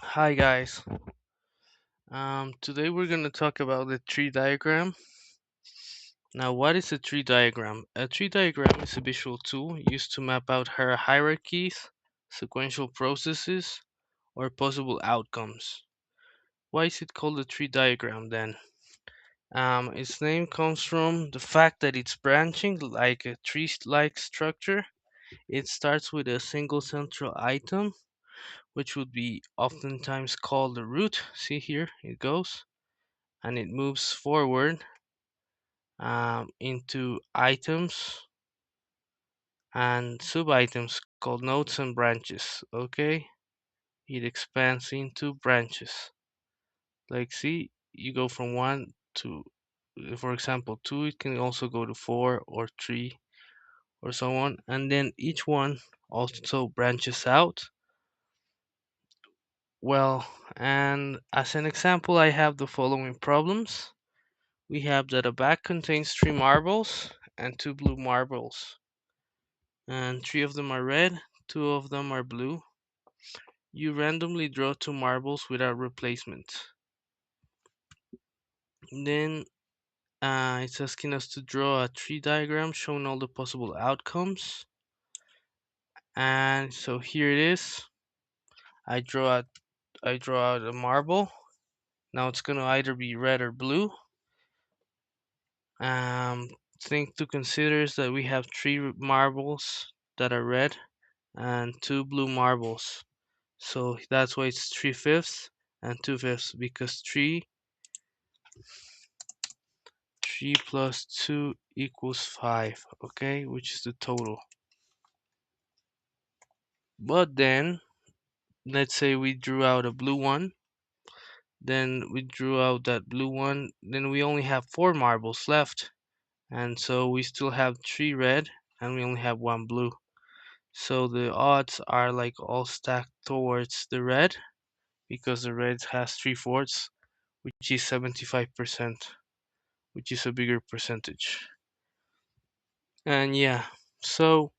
Hi guys. Today we're going to talk about the tree diagram. Now, what is a tree diagram? A tree diagram is a visual tool used to map out hierarchies, sequential processes, or possible outcomes. Why is it called a tree diagram then? Its name comes from the fact that it's branching like a tree-like structure. It starts with a single central item, which would be oftentimes called the root. See here, it goes and it moves forward into items and sub items called nodes and branches. Okay, it expands into branches. Like, see, you go from one to, for example, two, it can also go to four or three or so on, and then each one also branches out. Well, and as an example, I have the following problems. We have that a bag contains three marbles and two blue marbles, and three of them are red, two of them are blue. You randomly draw two marbles without replacement. Then it's asking us to draw a tree diagram showing all the possible outcomes. And so here it is. I draw out, I draw out a marble. Now it's gonna either be red or blue. Um, thing to consider is that we have three marbles that are red and two blue marbles. So that's why it's 3/5 and 2/5 because 3 plus 2 equals 5, okay, which is the total. But then, let's say we drew out a blue one, then we drew out that blue one, then we only have 4 marbles left, and so we still have 3 red, and we only have 1 blue. So the odds are like all stacked towards the red, because the red has 3/4, which is 75%, which is a bigger percentage. And yeah, so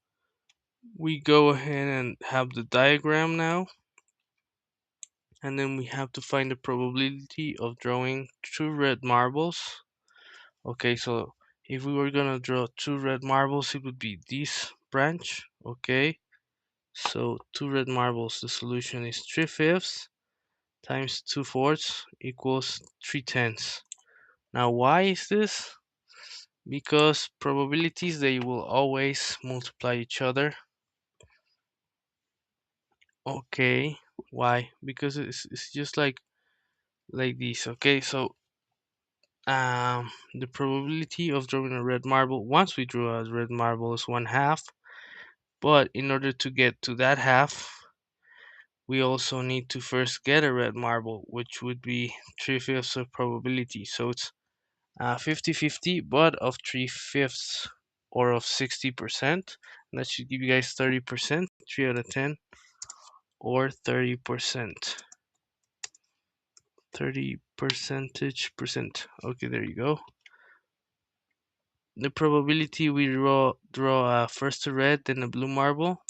we go ahead and have the diagram now, and then we have to find the probability of drawing two red marbles. Okay, so if we were gonna draw two red marbles, it would be this branch. Okay, so two red marbles, the solution is 3/5 times 2/4 equals 3/10. Now why is this? Because probabilities, they will always multiply each other. Okay, why? Because it's just like this. Okay, so the probability of drawing a red marble once we draw a red marble is 1/2. But in order to get to that half, we also need to first get a red marble, which would be 3/5 of probability. So it's 50/50, but of 3/5 or of 60%. And that should give you guys 30%, 3 out of 10, or 30%. 30 percentage percent. Okay, there you go. The probability we draw first a red, then a blue marble.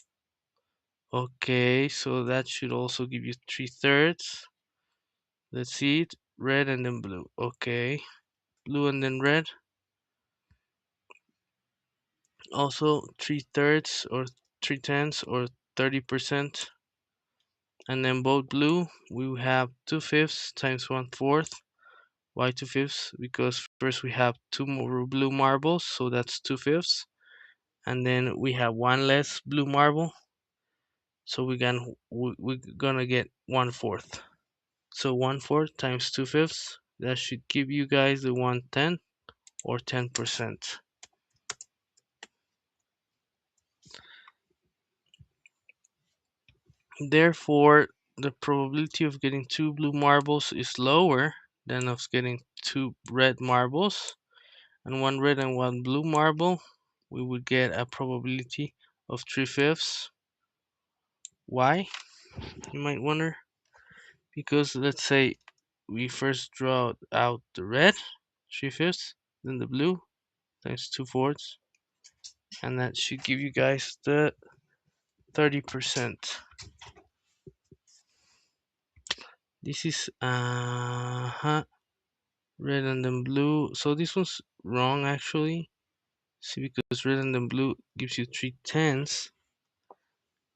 Okay, so that should also give you 3/3. Let's see it. Red and then blue. Okay, blue and then red. Also 3/3 or 3/10 or 30%. And then both blue, we have 2/5 times 1/4. Why 2/5? Because first we have two more blue marbles, so that's 2/5. And then we have one less blue marble, so we're gonna get 1/4. So 1/4 times 2/5, that should give you guys the 1/10 or 10%. Therefore, the probability of getting two blue marbles is lower than of getting two red marbles, and one red and one blue marble, we would get a probability of 3/5. Why? You might wonder. Because let's say we first draw out the red 3/5, then the blue times 2/4, and that should give you guys the 30%. This is red and then blue. So this one's wrong actually. See, because red and then blue gives you 3/10,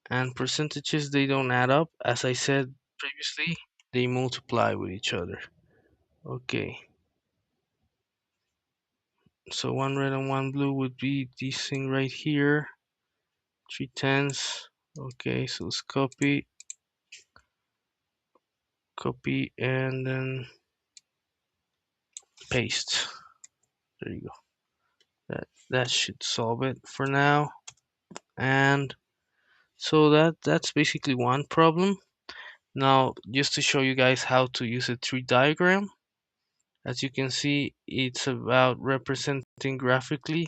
and percentages, they don't add up. As I said previously, they multiply with each other. Okay, so one red and one blue would be this thing right here, 3/10. Okay, so let's copy, and then paste. There you go. That should solve it for now. And so that's basically one problem. Now, just to show you guys how to use a tree diagram, as you can see, it's about representing graphically,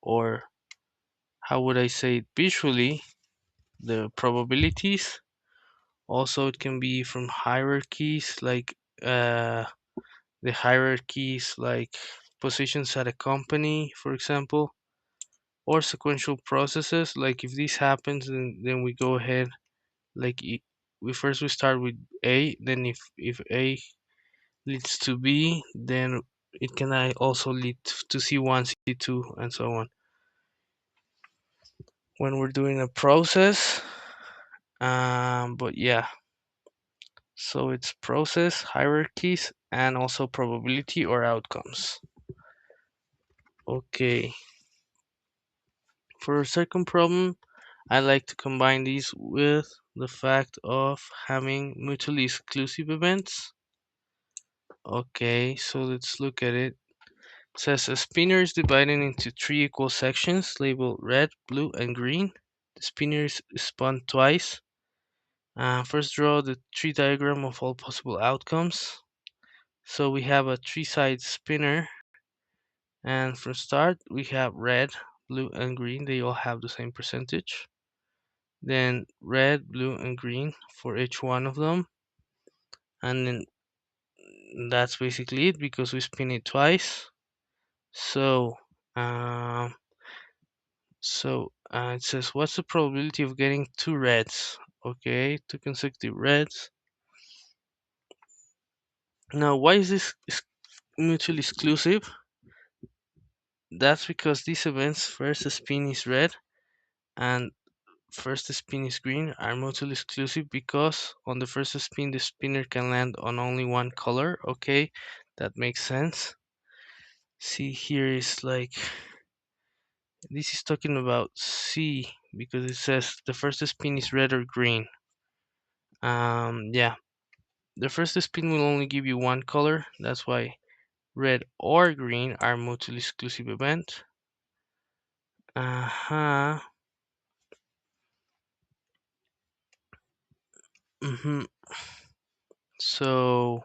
or how would I say it, visually, the probabilities. Also, it can be from hierarchies, like the hierarchies like positions at a company, for example, or sequential processes. Like if this happens, then we go ahead, like we start with A, then if A leads to B, then it can also lead to C1, C2, and so on. When we're doing a process, but yeah, so it's process, hierarchies, and also probability or outcomes. Okay, for a second problem, I like to combine these with the fact of having mutually exclusive events. Okay, so let's look at it. It says a spinner is divided into three equal sections labeled red, blue, and green. The spinner is spun twice. First, draw the tree diagram of all possible outcomes. So we have a three-side spinner, and for start, we have red, blue, and green. They all have the same percentage. Then red, blue, and green for each one of them. And then that's basically it because we spin it twice. So, um, it says, what's the probability of getting two reds? Okay, two consecutive reds. Now, why is this mutually exclusive? That's because these events, first spin is red and first spin is green, are mutually exclusive because on the first spin the spinner can land on only one color. Okay, that makes sense. See, here is like, this is talking about C because it says the first spin is red or green. Yeah, the first spin will only give you one color. That's why red or green are mutually exclusive event. Uh-huh. Mm-hmm. So,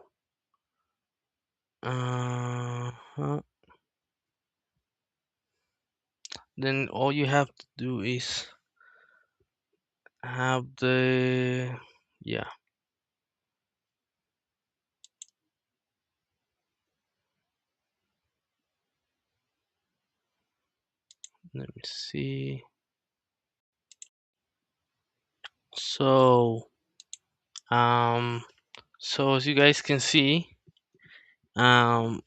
uh-huh. Then all you have to do is have the, yeah, let me see. So, um, so as you guys can see, on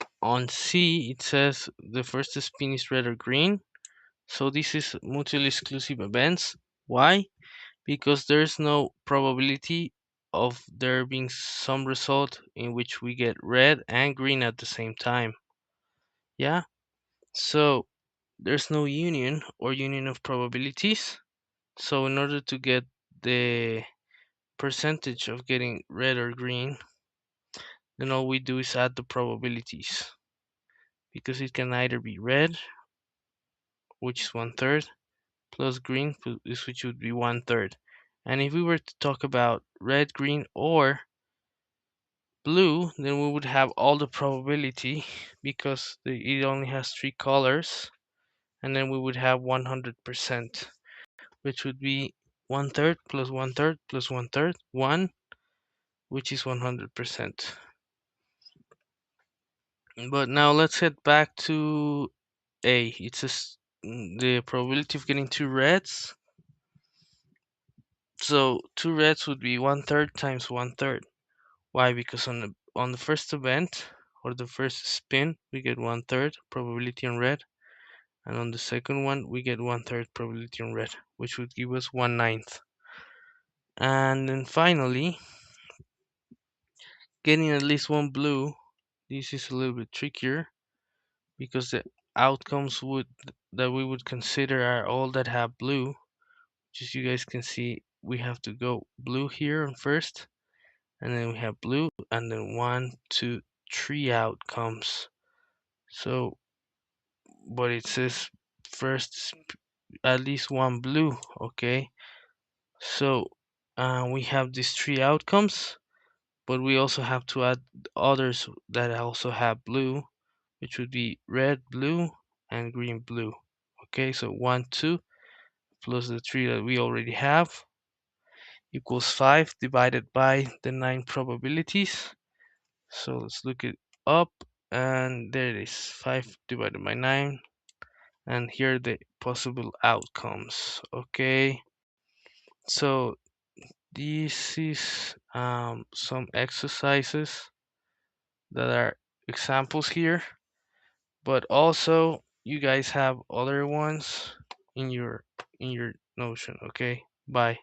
C it says the first spin is red or green. So this is mutually exclusive events. Why? Because there's no probability of there being some result in which we get red and green at the same time. Yeah, so there's no union or union of probabilities. So in order to get the percentage of getting red or green, then all we do is add the probabilities, because it can either be red, which is 1/3, plus green, which would be 1/3. And if we were to talk about red, green, or blue, then we would have all the probability because it only has three colors, and then we would have 100%, which would be 1/3 plus 1/3 plus 1/3, 1, which is 100%. But now let's head back to A. It says the probability of getting two reds. So two reds would be 1/3 times 1/3. Why? Because on the first event or the first spin, we get 1/3 probability on red, and on the second one, we get 1/3 probability on red, which would give us 1/9. And then finally, getting at least one blue. This is a little bit trickier because the outcomes would that we would consider are all that have blue. Just you guys can see, we have to go blue here on first, and then we have blue, and then 1, 2, 3 outcomes. So, but it says first at least one blue. Okay, so we have these 3 outcomes, but we also have to add others that also have blue, which would be red, blue, and green, blue. Okay, so 1, 2 plus the 3 that we already have equals 5 divided by the 9 probabilities. So let's look it up, and there it is, 5 divided by 9, and here are the possible outcomes. Okay, so this is some exercises that are examples here, but also you guys have other ones in your Notion. Okay, bye.